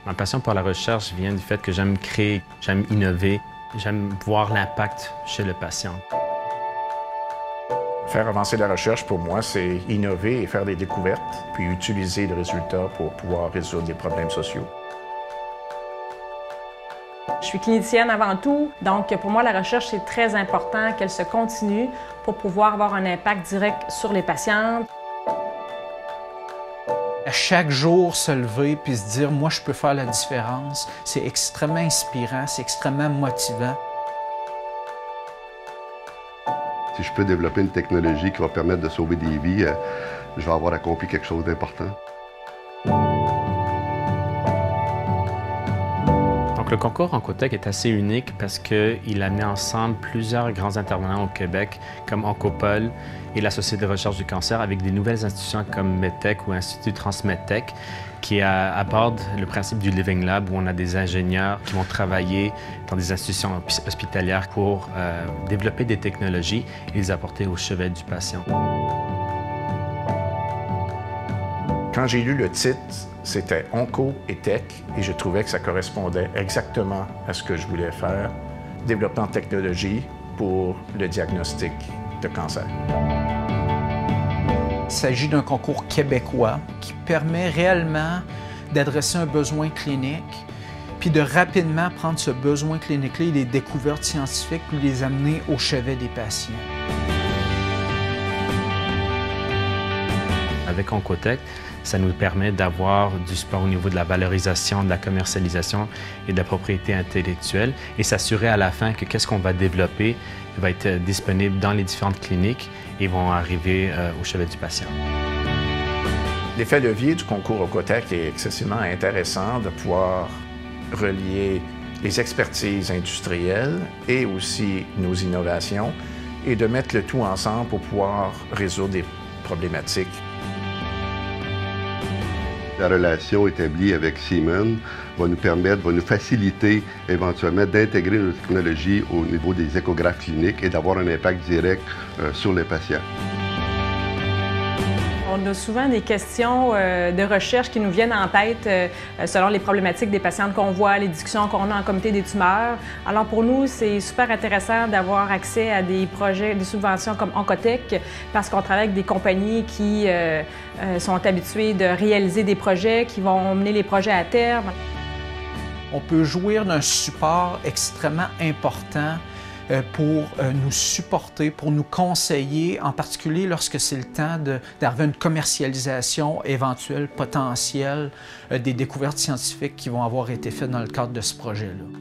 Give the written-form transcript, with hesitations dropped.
Ma passion pour la recherche vient du fait que j'aime créer, j'aime innover, j'aime voir l'impact chez le patient. Faire avancer la recherche, pour moi, c'est innover et faire des découvertes, puis utiliser le résultat pour pouvoir résoudre des problèmes sociaux. Je suis clinicienne avant tout, donc pour moi, la recherche, c'est très important qu'elle se continue pour pouvoir avoir un impact direct sur les patientes. À chaque jour, se lever puis se dire « moi, je peux faire la différence », c'est extrêmement inspirant, c'est extrêmement motivant. Si je peux développer une technologie qui va permettre de sauver des vies, je vais avoir accompli quelque chose d'important. Le concours Oncotech est assez unique parce qu'il a mis ensemble plusieurs grands intervenants au Québec, comme Oncopol et la Société de recherche du cancer, avec des nouvelles institutions comme MedTech ou Institut Transmedtech, qui abordent le principe du Living Lab, où on a des ingénieurs qui vont travailler dans des institutions hospitalières pour développer des technologies et les apporter au chevet du patient. Quand j'ai lu le titre, c'était Onco et Tech, et je trouvais que ça correspondait exactement à ce que je voulais faire, développement de technologie pour le diagnostic de cancer. Il s'agit d'un concours québécois qui permet réellement d'adresser un besoin clinique, puis de rapidement prendre ce besoin clinique-là et les découvertes scientifiques, puis les amener au chevet des patients. Avec Oncotech, ça nous permet d'avoir du support au niveau de la valorisation, de la commercialisation et de la propriété intellectuelle et s'assurer à la fin que qu'est-ce qu'on va développer va être disponible dans les différentes cliniques et vont arriver au chevet du patient. L'effet levier du concours Oncotech est excessivement intéressant de pouvoir relier les expertises industrielles et aussi nos innovations et de mettre le tout ensemble pour pouvoir résoudre des problématiques. La relation établie avec Siemens va nous faciliter éventuellement d'intégrer nos technologies au niveau des échographes cliniques et d'avoir un impact direct sur les patients. On a souvent des questions de recherche qui nous viennent en tête selon les problématiques des patientes qu'on voit, les discussions qu'on a en comité des tumeurs. Alors pour nous, c'est super intéressant d'avoir accès à des projets, des subventions comme Oncotech parce qu'on travaille avec des compagnies qui sont habituées de réaliser des projets, qui vont mener les projets à terme. On peut jouir d'un support extrêmement important pour nous supporter, pour nous conseiller, en particulier lorsque c'est le temps d'arriver à une commercialisation éventuelle, potentielle, des découvertes scientifiques qui vont avoir été faites dans le cadre de ce projet-là.